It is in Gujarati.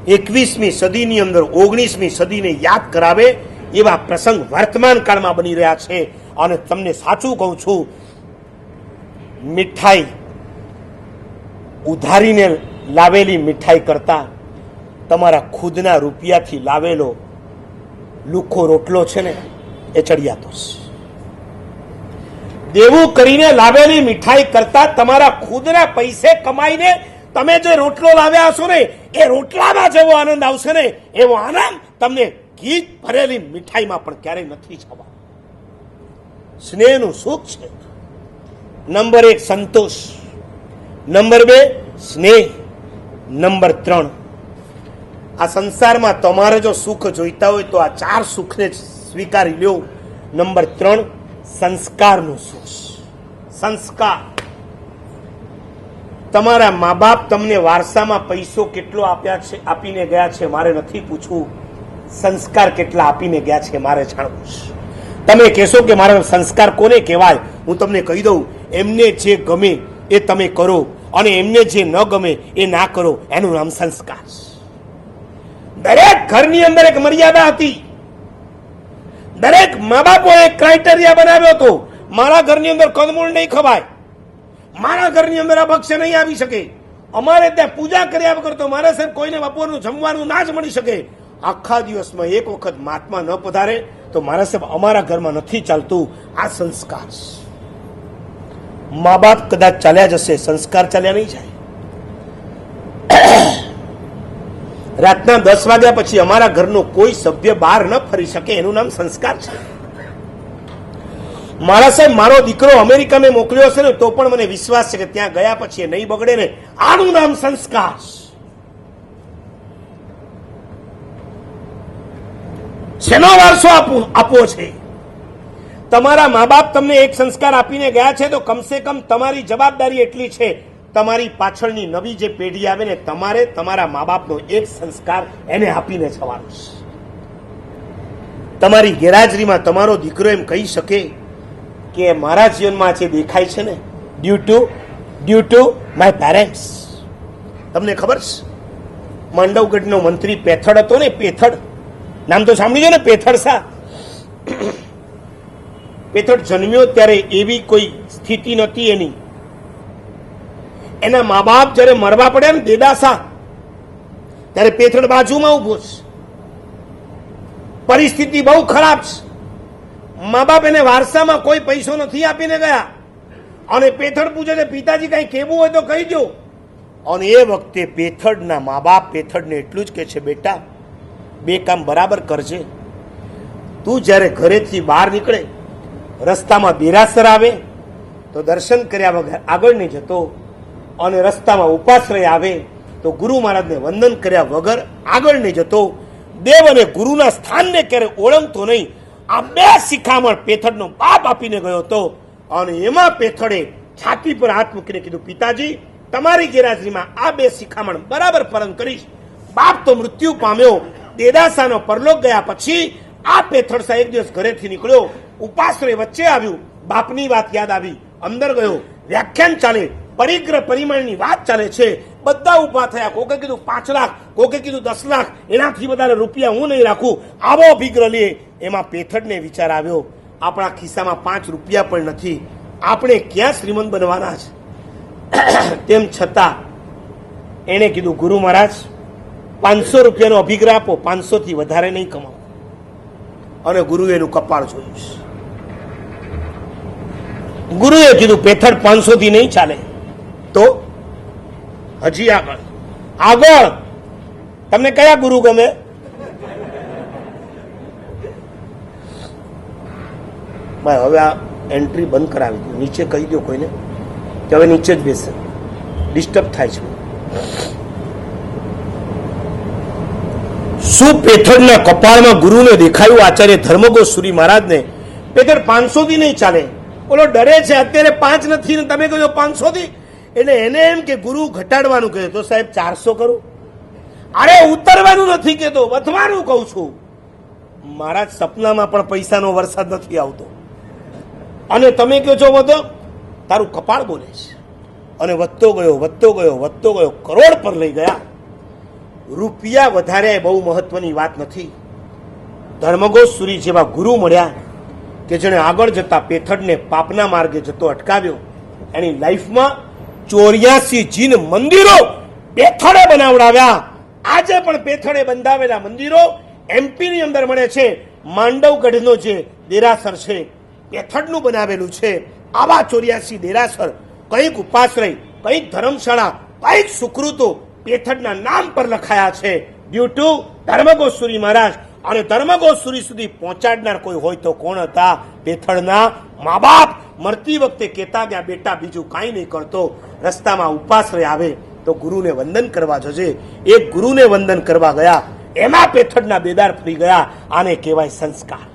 21મી સદીની અંદર 19મી સદીને યાદ કરાવે એવા પ્રસંગ વર્તમાન કાળમાં બની રહ્યા છે. અને તમને સાચું કહું છું, મીઠાઈ ઉધારીને લાવેલી મીઠાઈ કરતા તમારા ખુદના રૂપિયાથી લાવેલો લુખો રોટલો છે ને એ ચડિયાતો છે. દેવું કરીને લાવેલી મીઠાઈ કરતા તમારા ખુદના પૈસે કમાઈને તમે જે રોટલો લાવ્યા હશો ને એ રોટલામાં જેવો આનંદ આવશે ને એવો આનંદ તમને ઘી ભરેલી મીઠાઈમાં પણ ક્યારેય નથી થવા. સ્નેહનું સુખ છે. નંબર 1 સંતોષ, નંબર 2 સ્નેહ, નંબર 3 આ સંસારમાં તમારે જો સુખ જોઈતા હોય તો આ 4 સુખને સ્વીકારી લ્યો. નંબર 3 સંસ્કારનું સુખ. સંસ્કાર. તમારા મા બાપ તમને વારસામાં પૈસો કેટલો આપીને ગયા છે મારે નથી પૂછવું, સંસ્કાર કેટલા આપીને ગયા છે મારે જાણવું છે. તમે કહેશો કે મારા સંસ્કાર કોને કહેવાય? હું તમને કહી દઉં, એમને જે ગમે એ તમે કરો અને એમને જે ન ગમે એ ના કરો, એનું નામ સંસ્કાર. દરેક ઘરની અંદર એક મર્યાદા હતી. દરેક મા બાપોએ એક ક્રાઇટેરિયા બનાવ્યો હતો. મારા ઘરની અંદર કંદમૂળ નહીં ખવાય, મારા ઘરની અંદર આ ભક્ષ્ય નહીં આવી શકે, અમારે ત્યાં પૂજા કર્યા વગર તો મારે સાહેબ કોઈને બપોરનું જમવાનું ના જ મળી શકે. આખા દિવસમાં એક વખત મહાત્મા ન પધારે તો મારા સાહેબ અમારા ઘરમાં નથી ચાલતું. આ સંસ્કાર. મા બાપ કદાચ ચાલ્યા જશે, સંસ્કાર ચાલ્યા નહીં જાય. રાતના 10 વાગ્યા પછી અમારા ઘરનો કોઈ સભ્ય બહાર ન ફરી શકે, એનું નામ સંસ્કાર છે. મારા સાહેબ મારો દીકરો અમેરિકા મેં મોકલ્યો છે ને તો પણ મને વિશ્વાસ છે કે ત્યાં ગયા પછી એ નહીં બગડે ને, આનું નામ સંસ્કાર. શેનો વારસો આપવો છે? તમારા મા બાપ તમને એક સંસ્કાર આપીને ગયા છે તો કમસે કમ તમારી જવાબદારી એટલી છે, તમારી પાછળની નવી જે પેઢી આવે ને તમારે તમારા મા બાપનો એક સંસ્કાર એને આપીને જવાનો છે. તમારી ગેરહાજરીમાં તમારો દીકરો એમ કહી શકે કે મારા જીવનમાં જે દેખાય છે ને ડ્યુ ટુ માય પેરેન્ટ્સ. તમને ખબર છે માંડવગઢનો મંત્રી પેથડ હતો ને, પેથડ નામ તો સાંભળ્યું છે ને, પેથડ શાહ. પેથડ જન્મ્યો ત્યારે એવી કોઈ સ્થિતિ નહોતી એની. એના મા બાપ જયારે મરવા પડ્યા ને દેદાસા, ત્યારે પેથડ બાજુમાં ઉભો છે. પરિસ્થિતિ બહુ ખરાબ છે. મા બાપ એને વારસામાં કોઈ પૈસો નથી આપીને ગયા અને પેથડ પૂછે છે પિતાજી કઈ કહેવું હોય તો કહી દો. અને એ વખતે પેથડના મા બાપ પેથડને એટલું જ કહે છે, બેટા 2 કામ બરાબર કરજે. તું જ્યારે ઘરેથી બહાર નીકળે, રસ્તામાં દેરાસર આવે તો દર્શન કર્યા વગર આગળ નહીં જતો, અને રસ્તામાં ઉપાશ્રય આવે તો ગુરુ મહારાજને વંદન કર્યા વગર આગળ નહીં જતો. દેવ અને ગુરુના સ્થાનને ક્યારે ઓળંગતો નહીં. આ 2 શિખામણ પેથડનો બાપ આપીને ગયો હતો. અને એમાં પેથડે છાતી પર હાથ મૂકીને કીધું, પિતાજી તમારી ગેરહાજરીમાં આ 2 શિખામણ બરાબર પાલન કરીશ. બાપ તો મૃત્યુ પામ્યો. દેદાસાનો પરલોક ગયા પછી આ પેથડ સાહેબ એક દિવસ ઘરેથી નીકળ્યો, ઉપાશ્રય વચ્ચે આવ્યું, બાપની વાત યાદ આવી, અંદર ગયો, વ્યાખ્યાન ચાલે, પરિગ્રહ પરિમાણની વાત ચાલે છે. બધા ઉભા થયા. કોકે કીધું 5 લાખ, કોકે કીધું 10 લાખ, એનાથી વધારે રૂપિયા હું નહીં રાખું, આવો અભિગ્રહ લે. એમાં પેથડને વિચાર આવ્યો, આપણા ખિસ્સામાં 5 રૂપિયા પણ નથી, આપણે ક્યાં શ્રીમંત બનવાના છે. તેમ છતાં એણે કીધું, ગુરુ મહારાજ 500 રૂપિયાનો અભિગ્રહ આપો, 500 થી વધારે નહીં કમાવો. અને ગુરુએ એનું કપાળ જોયું. ગુરુએ કીધું, પેથડ 500 થી નહીં ચાલે. તો હજી આગળ તમને કયા ગુરુ ગમે? હવે આ એન્ટ્રી બંધ કરાવી દો, નીચે કહી દો કોઈને કે હવે નીચે જ બેસે, ડિસ્ટર્બ થાય છે. શું પેથડના કપાળમાં ગુરુને દેખાયું આચાર્ય ધર્મગોસ્વામી મહારાજને? પેથડ 500 થી નહીં ચાલે. બોલો ડરે છે, અત્યારે 5 નથી ને તમે કહો 500 થી. એટલે એને એમ કે ગુરુ ઘટાડવાનું કહે તો સાહેબ 400 કરું. અરે ઉતરવાનું નથી કહેતો, વધવાનું કહું છું. મારા સપનામાં પણ પૈસાનો વરસાદ નથી આવતો અને તમે કહો છો વધો. તારું કપાળ બોલે છે. અને વધતો ગયો, કરોડ પર લઈ ગયા. રૂપિયા વધારે બહુ મહત્વની વાત નથી. ધર્મગોસુરી જેવા ગુરુ મળ્યા કે જેણે આગળ જતા પેથડને પાપના માર્ગે જતો અટકાવ્યો. એની લાઈફમાં 84 જીન મંદિરો પેથડે બનાવડાવ્યા. આજે પણ પેથડે બંધાવેલા મંદિરો એમપીની અંદર મળે છે. માંડવગઢનો જે દેરાસર છે પેથડનું બનાવેલું છે. આવા 84 દેરાસર, કંઈક ઉપાશ્રય, કંઈક ધર્મશાળા, કંઈક સુકૃતો પેથડના નામ પર લખાયા છે. ડ્યુ ટુ ધર્મગોસુરી મહારાજ. અને ધર્મગોસુરી સુધી પહોંચાડનાર કોઈ હોય તો કોણ હતા? પેથડના મા બાપ. મરતી વખતે કહેતા ગયા, બેટા બીજું કાંઈ નહીં કરતો, રસ્તામાં ઉપાશ્રય આવે તો ગુરુને વંદન કરવા જજે. એક ગુરુને વંદન કરવા ગયા, એમાં પેથડના બેદાર ફરી ગયા. આને કહેવાય સંસ્કાર.